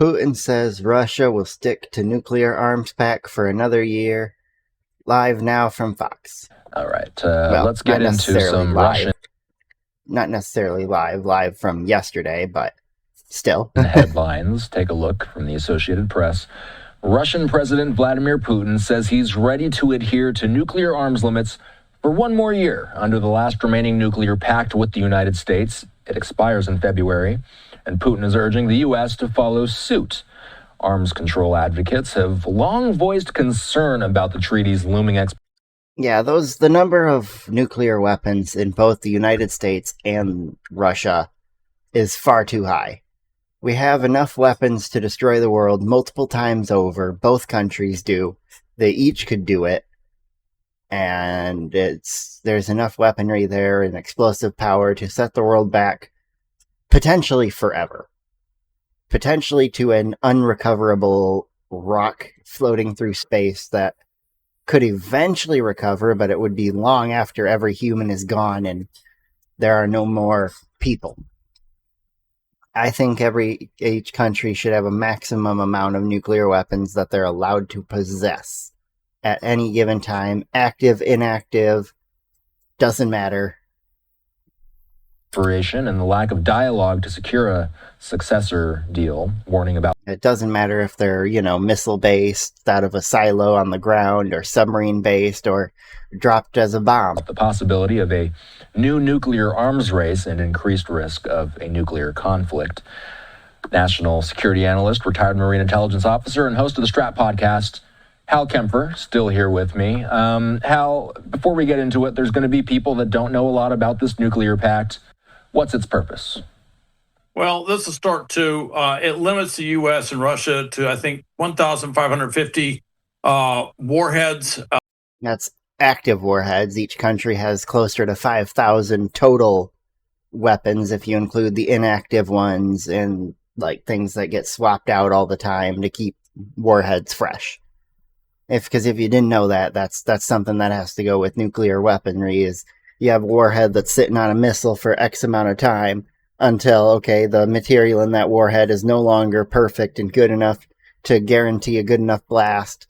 Putin says Russia will stick to Nuclear Arms Pact for another year. Live now from Fox. All right, let's get into some Russian. Not necessarily live from yesterday, but still. Headlines. Take a look from the Associated Press. Russian President Vladimir Putin says he's ready to adhere to nuclear arms limits for one more year under the last remaining nuclear pact with the United States. It expires in February, and Putin is urging the U.S. to follow suit. Arms control advocates have long voiced concern about the treaty's looming the number of nuclear weapons in both the United States and Russia is far too high. We have enough weapons to destroy the world multiple times over. Both countries do. They each could do it. And there's enough weaponry there and explosive power to set the world back potentially forever. Potentially to an unrecoverable rock floating through space that could eventually recover, but it would be long after every human is gone and there are no more people. I think each country should have a maximum amount of nuclear weapons that they're allowed to possess at any given time. Active, inactive, doesn't matter. And the lack of dialogue to secure a successor deal, warning about it doesn't matter if they're, missile-based out of a silo on the ground or submarine-based or dropped as a bomb. The possibility of a new nuclear arms race and increased risk of a nuclear conflict. National security analyst, retired Marine intelligence officer, and host of the Strat podcast, Hal Kemper, still here with me. Hal, before we get into it, there's going to be people that don't know a lot about this nuclear pact. What's its purpose? Well, this will start to, it limits the U.S. and Russia to, I think, 1,550 warheads. That's active warheads. Each country has closer to 5,000 total weapons if you include the inactive ones and things that get swapped out all the time to keep warheads fresh. Because if you didn't know that, that's something that has to go with nuclear weaponry. Is you have a warhead that's sitting on a missile for X amount of time until, the material in that warhead is no longer perfect and good enough to guarantee a good enough blast,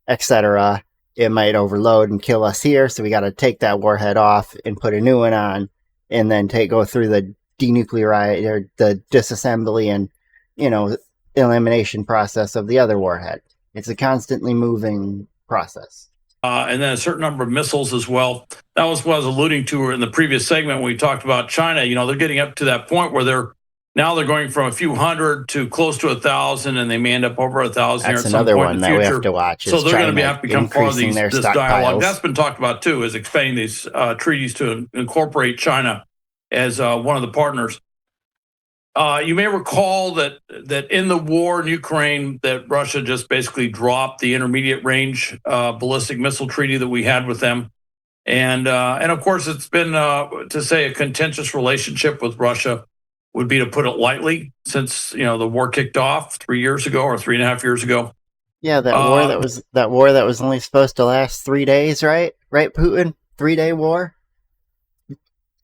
etc. It might overload and kill us here, so we got to take that warhead off and put a new one on, and then go through the denuclearize or the disassembly and elimination process of the other warhead. It's a constantly moving process. And then a certain number of missiles as well. That was what I was alluding to in the previous segment when we talked about China. They're getting up to that point where they're going from a few hundred to close to 1,000, and they may end up over 1,000 here at some point in the future. That's another one that we have to watch. So they're going to have to become part of this dialogue. That's been talked about too, is expanding these treaties to incorporate China as one of the partners. You may recall that in the war in Ukraine, that Russia just basically dropped the intermediate range ballistic missile treaty that we had with them, and of course it's been to say a contentious relationship with Russia would be to put it lightly, since the war kicked off 3 years ago or 3.5 years ago. Yeah, that war that was only supposed to last 3 days, right? Right, Putin? 3-day war.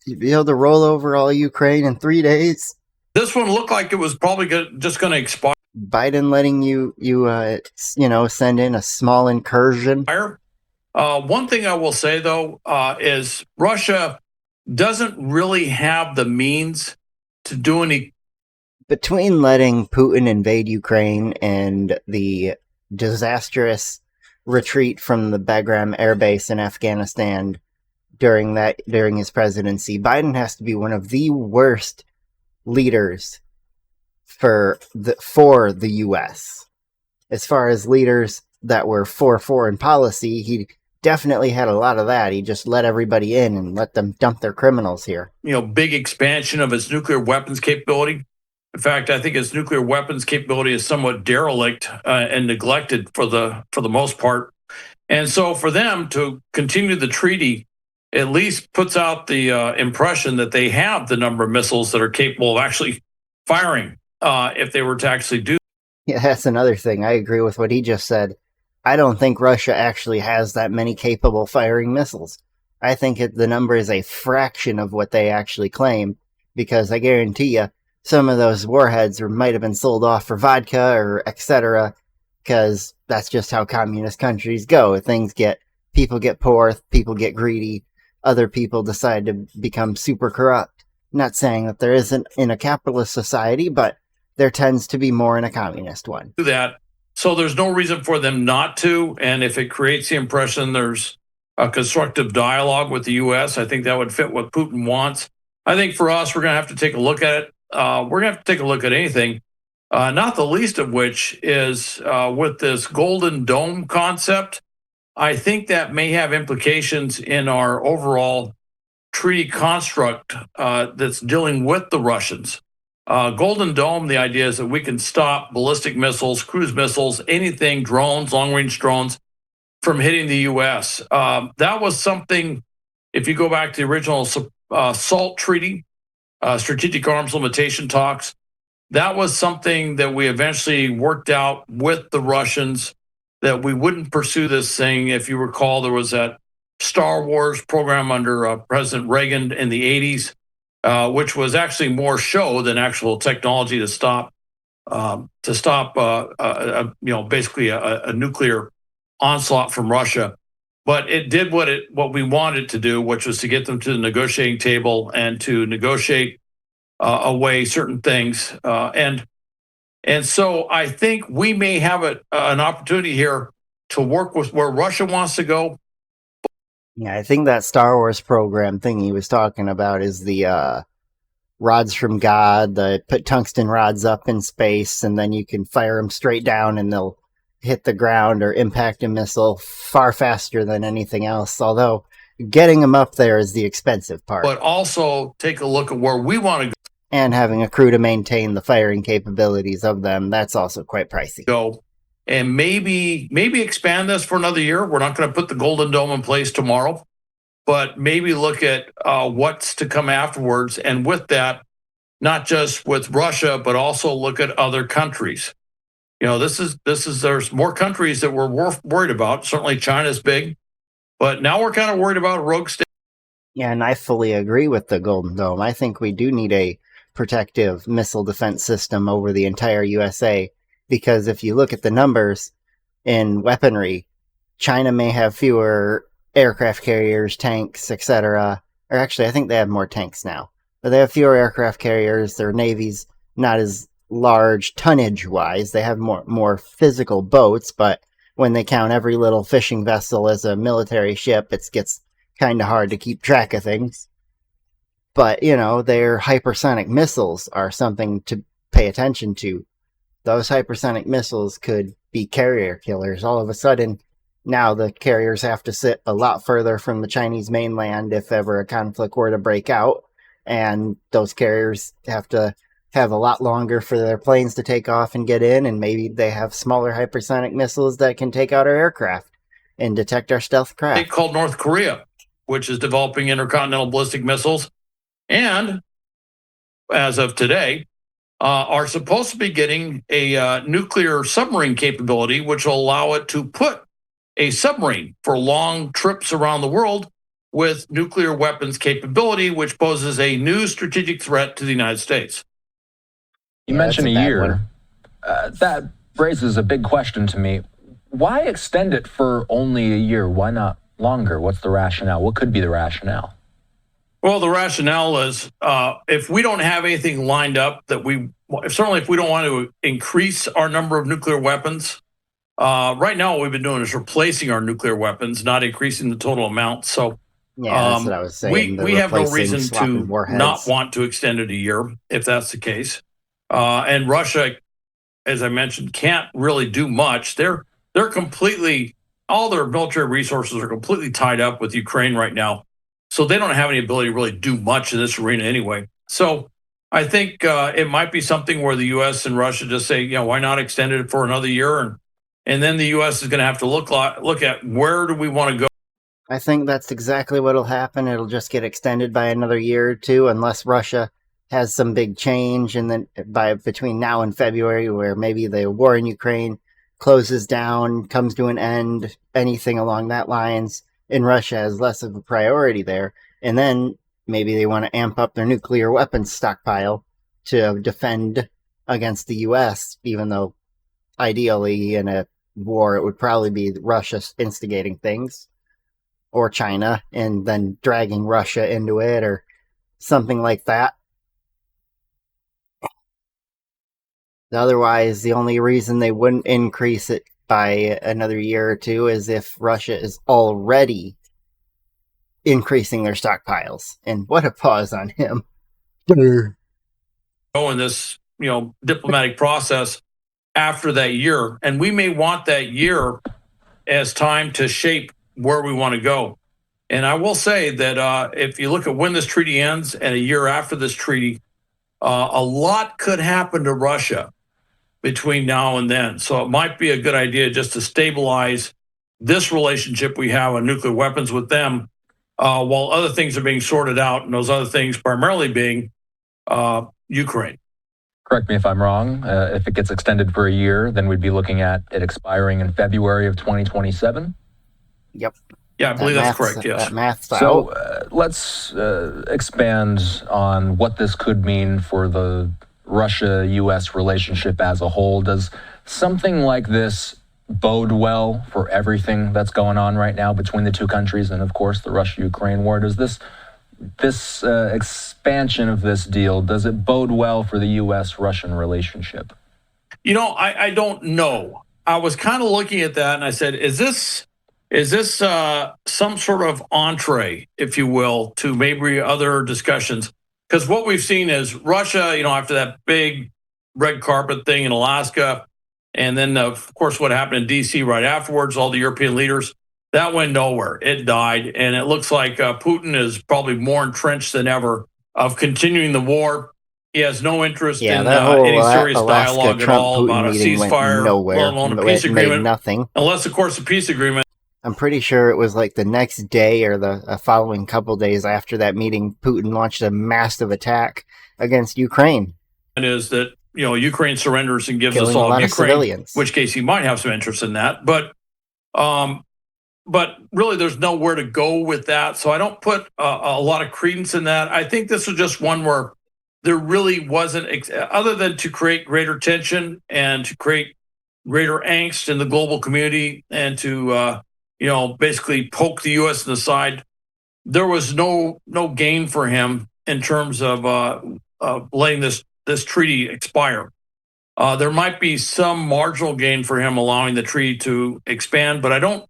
You'd be able to roll over all Ukraine in 3 days. This one looked like it was probably just going to expire. Biden letting you send in a small incursion. One thing I will say, though, is Russia doesn't really have the means to do any. Between letting Putin invade Ukraine and the disastrous retreat from the Bagram Air Base in Afghanistan during his presidency, Biden has to be one of the worst leaders for the U.S. As far as leaders that were for foreign policy, he definitely had a lot of that. He just let everybody in and let them dump their criminals here. Big expansion of its nuclear weapons capability. In fact, I think its nuclear weapons capability is somewhat derelict and neglected for the most part. And so for them to continue the treaty at least puts out the impression that they have the number of missiles that are capable of actually firing if they were to actually do. Yeah, that's another thing. I agree with what he just said. I don't think Russia actually has that many capable firing missiles. I think the number is a fraction of what they actually claim, because I guarantee you, some of those warheads might have been sold off for vodka or etc. Because that's just how communist countries go. People get poor, people get greedy, other people decide to become super corrupt. Not saying that there isn't in a capitalist society, but there tends to be more in a communist one. Do that. So there's no reason for them not to. And if it creates the impression there's a constructive dialogue with the U.S., I think that would fit what Putin wants. I think for us, we're going to have to take a look at it. We're going to have to take a look at anything, not the least of which is with this Golden Dome concept. I think that may have implications in our overall treaty construct that's dealing with the Russians. Golden Dome, the idea is that we can stop ballistic missiles, cruise missiles, anything, drones, long-range drones, from hitting the U.S. That was something, if you go back to the original SALT treaty, strategic arms limitation talks, that was something that we eventually worked out with the Russians, that we wouldn't pursue this thing. If you recall, there was that Star Wars program under President Reagan in the 80s, which was actually more show than actual technology to stop basically a nuclear onslaught from Russia. But it did what we wanted it to do, which was to get them to the negotiating table and to negotiate away certain things. And so I think we may have an opportunity here to work with where Russia wants to go. Yeah, I think that Star Wars program thing he was talking about is the rods from God. They put tungsten rods up in space, and then you can fire them straight down, and they'll hit the ground or impact a missile far faster than anything else. Although getting them up there is the expensive part. But also take a look at where we want to go. And having a crew to maintain the firing capabilities of them, that's also quite pricey. Go and maybe expand this for another year. We're not going to put the Golden Dome in place tomorrow, but maybe look at what's to come afterwards. And with that, not just with Russia, but also look at other countries. There's more countries that we're worried about. Certainly China's big, but now we're kind of worried about rogue states. Yeah, and I fully agree with the Golden Dome. I think we do need a protective missile defense system over the entire USA, because if you look at the numbers in weaponry, China may have fewer aircraft carriers, tanks, etc. Or actually, I think they have more tanks now. But they have fewer aircraft carriers. Their navy's not as large tonnage-wise. They have more physical boats, but when they count every little fishing vessel as a military ship, it gets kind of hard to keep track of things. But, their hypersonic missiles are something to pay attention to. Those hypersonic missiles could be carrier killers. All of a sudden, now the carriers have to sit a lot further from the Chinese mainland if ever a conflict were to break out. And those carriers have to have a lot longer for their planes to take off and get in. And maybe they have smaller hypersonic missiles that can take out our aircraft and detect our stealth craft. They called North Korea, which is developing intercontinental ballistic missiles, and as of today, are supposed to be getting a nuclear submarine capability, which will allow it to put a submarine for long trips around the world with nuclear weapons capability, which poses a new strategic threat to the United States. You mentioned a year. That raises a big question to me. Why extend it for only a year? Why not longer? What's the rationale? What could be the rationale? Well, the rationale is if we don't have anything lined up that certainly if we don't want to increase our number of nuclear weapons, right now what we've been doing is replacing our nuclear weapons, not increasing the total amount. So yeah, that's what I was saying. We have no reason to warheads. Not want to extend it a year if that's the case. And Russia, as I mentioned, can't really do much. They're completely, all their military resources are completely tied up with Ukraine right now. So they don't have any ability to really do much in this arena anyway. So I think it might be something where the U.S. and Russia just say, why not extend it for another year? And then the U.S. is going to have to look at where do we want to go. I think that's exactly what will happen. It'll just get extended by another year or two, unless Russia has some big change. And then between now and February, where maybe the war in Ukraine closes down, comes to an end, anything along that lines, and Russia has less of a priority there. And then maybe they want to amp up their nuclear weapons stockpile to defend against the U.S., even though ideally in a war it would probably be Russia instigating things, or China, and then dragging Russia into it, or something like that. Otherwise, the only reason they wouldn't increase it by another year or two is if Russia is already increasing their stockpiles. And what a pause on him. In this, diplomatic process after that year, and we may want that year as time to shape where we want to go. And I will say that if you look at when this treaty ends and a year after this treaty, a lot could happen to Russia between now and then. So it might be a good idea just to stabilize this relationship we have on nuclear weapons with them while other things are being sorted out, and those other things primarily being Ukraine. Correct me if I'm wrong. If it gets extended for a year, then we'd be looking at it expiring in February of 2027? Yep. Yeah, I believe that's correct, yes. That math style. So let's expand on what this could mean for the Russia-U.S. relationship as a whole. Does something like this bode well for everything that's going on right now between the two countries and, of course, the Russia-Ukraine war? Does this expansion of this deal, does it bode well for the U.S.-Russian relationship? I don't know. I was kind of looking at that and I said, is this some sort of entree, if you will, to maybe other discussions? Because what we've seen is Russia, after that big red carpet thing in Alaska, and then, of course, what happened in D.C. right afterwards, all the European leaders, that went nowhere. It died. And it looks like Putin is probably more entrenched than ever of continuing the war. He has no interest in any serious dialogue at all about a ceasefire, let alone a peace agreement. Nothing. Unless, of course, the peace agreement. I'm pretty sure it was like the next day or the following couple days after that meeting, Putin launched a massive attack against Ukraine. It is that, Ukraine surrenders and gives us all of Ukraine, civilians. Which case he might have some interest in that. But really, there's nowhere to go with that. So I don't put a lot of credence in that. I think this was just one where there really wasn't, other than to create greater tension and to create greater angst in the global community and to basically poke the U.S. in the side. There was no gain for him in terms of letting this treaty expire. There might be some marginal gain for him allowing the treaty to expand, but I don't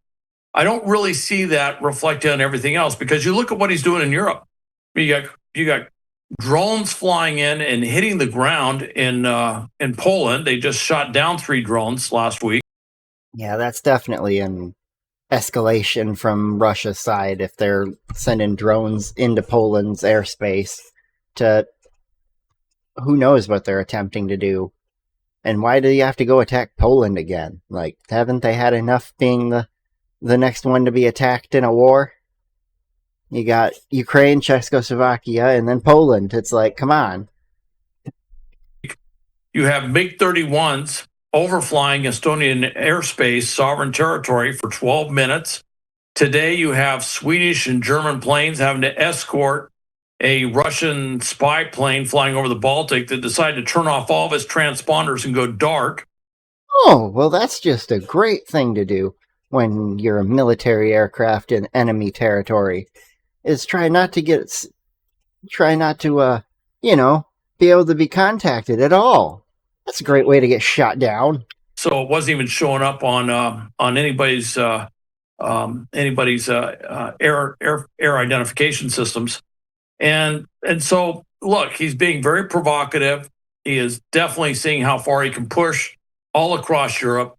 really see that reflected on everything else, because you look at what he's doing in Europe. You got drones flying in and hitting the ground in Poland. They just shot down 3 drones last week. Yeah, that's definitely an escalation from Russia's side if they're sending drones into Poland's airspace to who knows what they're attempting to do. And why do you have to go attack Poland again? Like, haven't they had enough being the next one to be attacked in a war? You got Ukraine, Czechoslovakia, and then Poland. It's like, come on. You have MiG-31s overflying Estonian airspace, sovereign territory, for 12 minutes. Today, you have Swedish and German planes having to escort a Russian spy plane flying over the Baltic that decided to turn off all of its transponders and go dark. Oh, well, that's just a great thing to do when you're a military aircraft in enemy territory, is try not to be able to be contacted at all. That's a great way to get shot down. So it wasn't even showing up on anybody's air identification systems. And so, look, he's being very provocative. He is definitely seeing how far he can push all across Europe.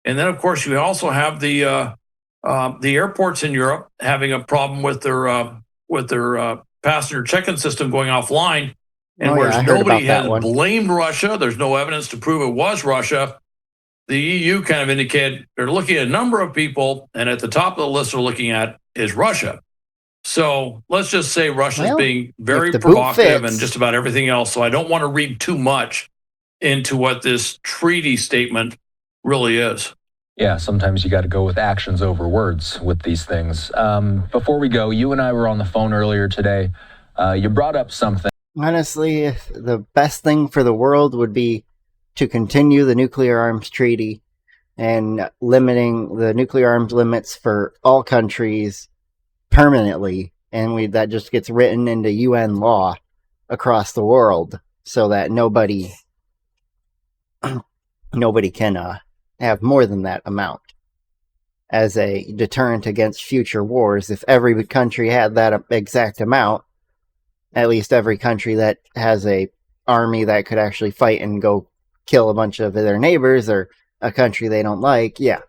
And then, of course, you also have the airports in Europe having a problem with their passenger check-in system going offline. And whereas nobody has blamed Russia, there's no evidence to prove it was Russia, the EU kind of indicated they're looking at a number of people, and at the top of the list they're looking at is Russia. So let's just say Russia's being very provocative and just about everything else. So I don't want to read too much into what this treaty statement really is. Yeah, sometimes you got to go with actions over words with these things. Before we go, you and I were on the phone earlier today. You brought up something Honestly, if the best thing for the world would be to continue the nuclear arms treaty and limiting the nuclear arms limits for all countries permanently, and that just gets written into UN law across the world so that nobody can have more than that amount as a deterrent against future wars. If every country had that exact amount, at least every country that has a army that could actually fight and go kill a bunch of their neighbors or a country they don't like, yeah.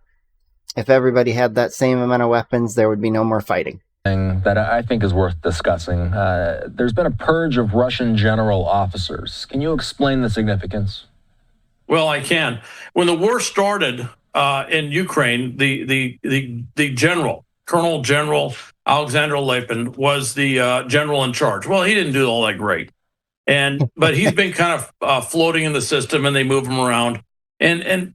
If everybody had that same amount of weapons, there would be no more fighting. That I think is worth discussing. There's been a purge of Russian general officers. Can you explain the significance? Well, I can. When the war started in Ukraine, the general, Colonel General Alexander Lapin, was the general in charge. Well, he didn't do all that great, but he's been kind of floating in the system, and they move him around. And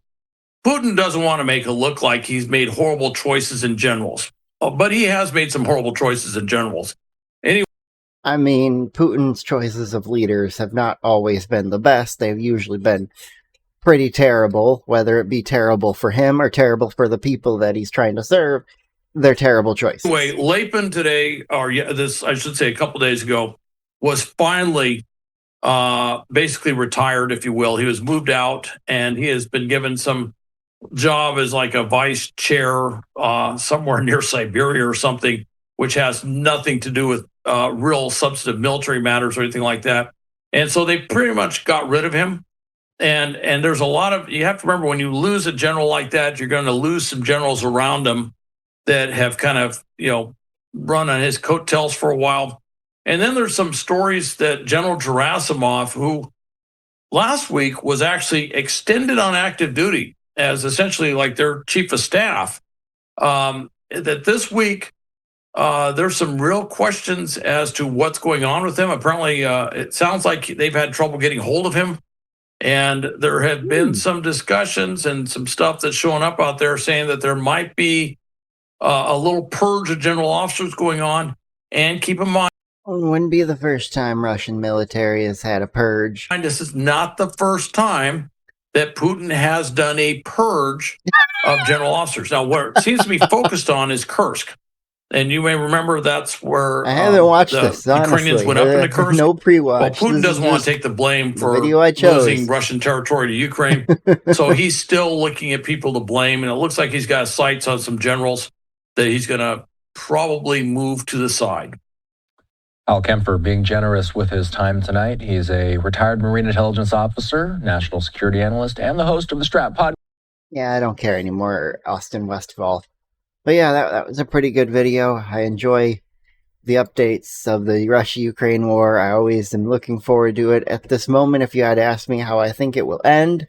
Putin doesn't want to make it look like he's made horrible choices in generals, but he has made some horrible choices in generals. Anyway, I mean, Putin's choices of leaders have not always been the best. They've usually been pretty terrible, whether it be terrible for him or terrible for the people that he's trying to serve. They're terrible choices. Anyway, Lapin today, or this, I should say, a couple days ago, was finally basically retired, if you will. He was moved out, and he has been given some job as like a vice chair somewhere near Siberia or something, which has nothing to do with real substantive military matters or anything like that. And so they pretty much got rid of him. And there's a lot of, you have to remember, when you lose a general like that, you're going to lose some generals around him that have kind of, run on his coattails for a while. And then there's some stories that General Gerasimov, who last week was actually extended on active duty as essentially like their chief of staff, that this week there's some real questions as to what's going on with him. Apparently, it sounds like they've had trouble getting hold of him. And there have been some discussions and some stuff that's showing up out there saying that there might be a little purge of general officers going on. And keep in mind, it wouldn't be the first time Russian military has had a purge. this is not the first time that Putin has done a purge of general officers. Now, what it seems to be focused on is Kursk. And you may remember that's where I haven't watched the this, honestly. Ukrainians went up into Kursk. No pre-watch. Well, Putin doesn't want to take the blame for chose. losing Russian territory to Ukraine. So he's still looking at people to blame. And it looks like he's got sights on some generals that he's going to probably move to the side. Al Kempfer being generous with his time tonight. He's a retired Marine intelligence officer, national security analyst, and the host of the Strat Pod. Yeah, I don't care anymore, Austin Westfall. But yeah, that was a pretty good video. I enjoy the updates of the Russia-Ukraine war. I always am looking forward to it. At this moment, if you had asked me how I think it will end,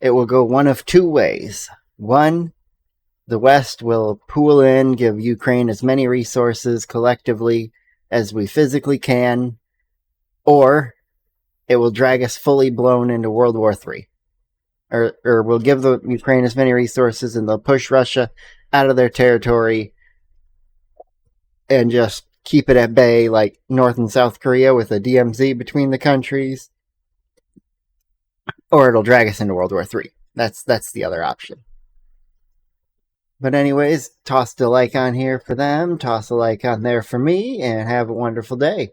it will go one of two ways. One, the West will pool in, give Ukraine as many resources collectively as we physically can, or it will drag us fully blown into World War III. Or we'll give the Ukraine as many resources and they'll push Russia out of their territory and just keep it at bay like North and South Korea with a DMZ between the countries. Or it'll drag us into World War III. That's the other option. But anyways, toss a like on here for them, toss a like on there for me, and have a wonderful day.